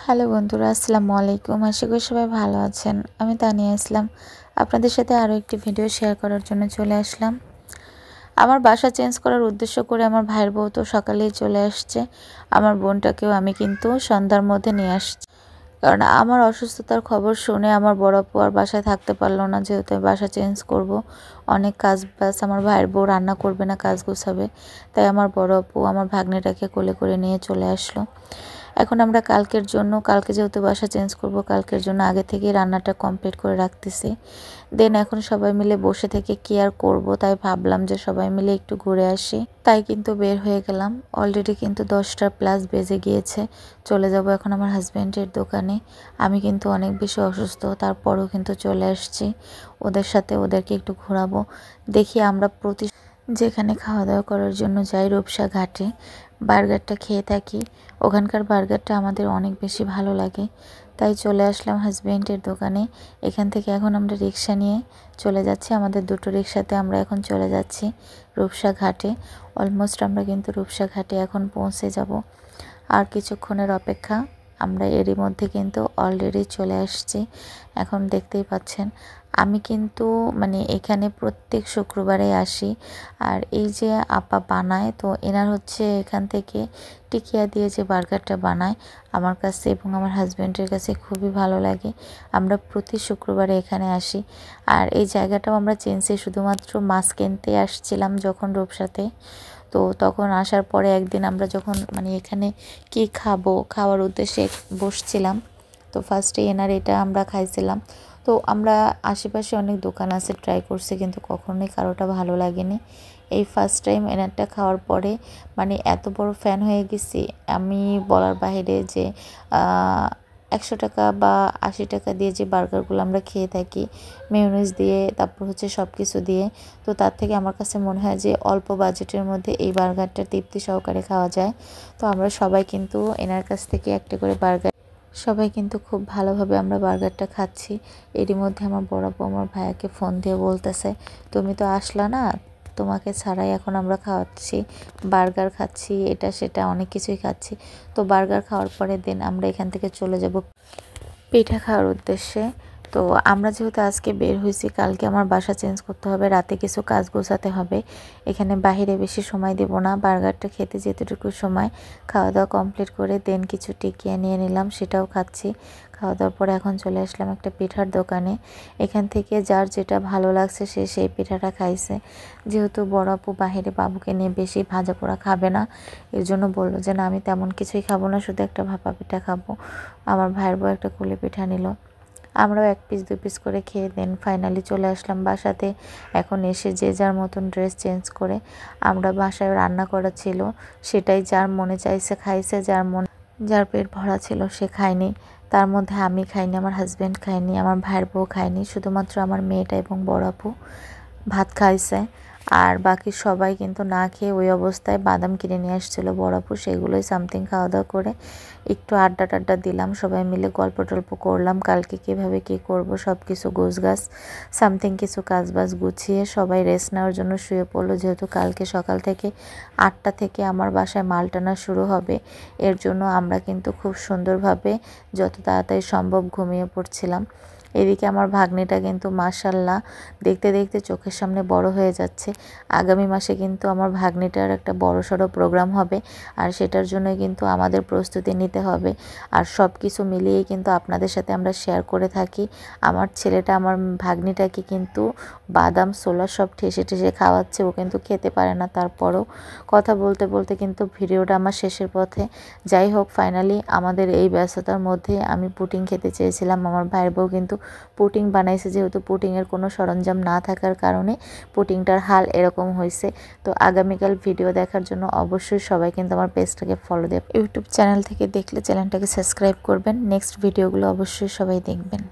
Hello বন্ধুরা, আসসালামু আলাইকুম। আশা করি সবাই ভালো আছেন। আমি তানিয়া ইসলাম আপনাদের সাথে আরও একটি ভিডিও শেয়ার করার জন্য চলে আসলাম। আমার বাসা চেঞ্জ করার উদ্দেশ্য করে আমার ভাইয়ের বউ তো সকালেই চলে আসছে। আমার বোনটাকেও আমি কিন্তু সন্ধ্যার মধ্যে নিয়ে আসছি, কারণ আমার অসুস্থতার খবর শুনে আমার বড় আপু আর বাসায় থাকতে পারলো না। যেহেতু আমি বাসা চেঞ্জ করব, অনেক কাজ বাস, আমার ভাইয়ের বউ রান্না করবে না, কাজ গুছাবে, তাই আমার বড় আপু আমার ভাগ্নেটাকে কোলে করে নিয়ে চলে আসলো। এখন আমরা কালকে যেহেতু বাসা চেঞ্জ করব, কালকের জন্য আগে থেকেই রান্নাটা কমপ্লিট করে রাখতেছি। দেন এখন সবাই মিলে বসে থেকে কি আর করব, তাই ভাবলাম যে সবাই মিলে একটু ঘুরে আসি, তাই কিন্তু বের হয়ে গেলাম। অলরেডি কিন্তু 10টা প্লাস বেজে গিয়েছে। চলে যাব এখন আমার হাজব্যান্ডের দোকানে। আমি কিন্তু অনেক বেশি অসুস্থ, তারপরও কিন্তু চলে আসছি ওদের সাথে, ওদেরকে একটু ঘোরাবো। দেখি আমরা যেখানে খাওয়া দাওয়া করার জন্য যাই, রূপসা ঘাটে বার্গারটা খেয়ে থাকি। ওখানকার বার্গারটা আমাদের অনেক বেশি ভালো লাগে, তাই চলে আসলাম হাজব্যান্ডের দোকানে। এখান থেকে এখন আমরা রিক্সা নিয়ে চলে যাচ্ছি, আমাদের দুটো রিক্সাতে আমরা এখন চলে যাচ্ছি রূপসা ঘাটে। অলমোস্ট আমরা কিন্তু রূপসা ঘাটে এখন পৌঁছে যাব। আর কিছুক্ষণের অপেক্ষা, আমরা এরই মধ্যে কিন্তু অলরেডি চলে আসছি। এখন দেখতেই পাচ্ছেন আমি কিন্তু এখানে প্রত্যেক শুক্রবারে আসি। আর এই যে আপা বানায়, তো এনার হচ্ছে এখান থেকে টিকিয়া দিয়ে যে বার্গারটা বানায়, আমার কাছে এবং আমার হাজব্যান্ডের কাছে খুবই ভালো লাগে। আমরা প্রতি শুক্রবারে এখানে আসি। আর এই জায়গাটাও আমরা চেঞ্জে শুধুমাত্র মাছ কিনতে আসছিলাম যখন রূপসাতে। তো তখন আসার পরে একদিন আমরা যখন এখানে কি খাবো, খাওয়ার উদ্দেশ্যে বসছিলাম, তো ফার্স্টে এনার এটা আমরা খাইছিলাম। তো আমরা আশেপাশে অনেক দোকান আছে, ট্রাই করছি, কিন্তু কখনোই কারোটা ভালো লাগেনি। এই ফার্স্ট টাইম এনারটা খাওয়ার পরে এত বড় ফ্যান হয়ে গেছি আমি, বলার বাইরে। যে 100 টাকা বা 80 টাকা দিয়ে যে বার্গারগুলো আমরা খেয়ে থাকি মেয়োনিজ দিয়ে, তারপর হচ্ছে সব কিছু দিয়ে, তো তার থেকে আমার কাছে মনে হয় যে অল্প বাজেটের মধ্যে এই বার্গারটা তৃপ্তি সহকারে খাওয়া যায়। তো আমরা সবাই কিন্তু এনার কাছ থেকে একটা করে বার্গার, সবাই কিন্তু খুব ভালোভাবে আমরা বার্গারটা খাচ্ছি। এরই মধ্যে আমার বড় আপু আমার ভাইয়াকে ফোন দিয়ে বলতেছে, তুমি তো আসলা না, তোমাকে ছাড়াই এখন আমরা খাওয়াচ্ছি, বার্গার খাচ্ছি, এটা সেটা অনেক কিছুই খাচ্ছি। তো বার্গার খাওয়ার পরে দিন আমরা এখান থেকে চলে যাব পিঠা খাওয়ার উদ্দেশ্যে। তো আমরা যেহেতু আজকে বের হয়েছি, কালকে আমার বাসা চেঞ্জ করতে হবে, রাতে কিছু কাজ গোছাতে হবে, এখানে বাহিরে বেশি সময় দেব না। বার্গারটা খেতে যেতটুকু সময়, খাওয়া দাওয়া কমপ্লিট করে দেন কিছু টিকিয়া নিয়ে নিলাম, সেটাও খাচ্ছি। খাওয়া দাওয়ার পরে এখন চলে আসলাম একটা পিঠার দোকানে। এখান থেকে যার যেটা ভালো লাগছে সে সেই পিঠাটা খাইছে। যেহেতু বড় আপু বাহিরে বাবুকে নিয়ে বেশি ভাজা পোড়া খাবে না, এর জন্য বললো যে না, আমি তেমন কিছুই খাবো না, শুধু একটা ভাপা পিঠা খাবো। আমার ভাইয়ের বউ একটা কুলি পিঠা নিল, আমরাও 1 পিস 2 পিস করে খেয়ে দেন ফাইনালি চলে আসলাম বাসাতে। এখন এসে যে যার মতন ড্রেস চেঞ্জ করে আমরা, বাসায় রান্না করা ছিল সেটাই যার মনে চাইছে খাইছে, যার পেট ভরা ছিল সে খায়নি। তার মধ্যে আমি খাইনি, আমার হাজব্যান্ড খায়নি, আমার ভাইয়ের বউ খায়নি, শুধুমাত্র আমার মেয়েটা এবং বড় আপু ভাত খাইছে। আর বাকি সবাই কিন্তু না খেয়ে ওই অবস্থায় বাদাম কিনে নিয়ে আসছিলো বড় আপু, সেগুলোই সামথিং খাওয়া দাওয়া করে একটু আড্ডা টাড্ডা দিলাম, সবাই মিলে গল্প টল্প করলাম, কালকে কীভাবে কী করব সব কিছু গোছগাছ সামথিং কিছু কাজবাজ গুছিয়ে সবাই রেস্ট নেওয়ার জন্য শুয়ে পড়লো। যেহেতু কালকে সকাল থেকে 8টা থেকে আমার বাসায় মাল টানা শুরু হবে, এর জন্য আমরা কিন্তু খুব সুন্দরভাবে যত তাড়াতাড়ি সম্ভব ঘুমিয়ে পড়ছিলাম। এদিকে আমার ভাগ্নিটা কিন্তু মাশাল্লাহ দেখতে দেখতে চোখের সামনে বড় হয়ে যাচ্ছে। আগামী মাসে কিন্তু আমার ভাগ্নিটার একটা বড়সড় প্রোগ্রাম হবে, আর সেটার জন্য কিন্তু আমাদের প্রস্তুতি নিতে হবে। আর সব কিছু মিলিয়েই কিন্তু আপনাদের সাথে আমরা শেয়ার করে থাকি। আমার ছেলেটা আমার ভাগ্নিটাকে কিন্তু বাদাম ছোলা সব ঠেসে ঠেসে খাওয়াচ্ছে, ও কিন্তু খেতে পারে না, তারপরও কথা বলতে বলতে কিন্তু ভিডিওটা আমার শেষের পথে। যাই হোক, ফাইনালি আমাদের এই ব্যস্ততার মধ্যে আমি পুডিং খেতে চেয়েছিলাম, আমার ভাইয়ের বউ কিন্তু পুডিং বানাইছে। যেহেতু পুডিংয়ের কোনো সরঞ্জাম না থাকার কারণে পুডিংটার হাল এরকম হয়েছে। তো আগামীকাল ভিডিও দেখার জন্য অবশ্যই সবাই কিন্তু আমার পেজটাকে ফলো দেবে। ইউটিউব চ্যানেল থেকে দেখলে চ্যানেলটাকে সাবস্ক্রাইব করবেন, নেক্সট ভিডিওগুলো অবশ্যই সবাই দেখবেন।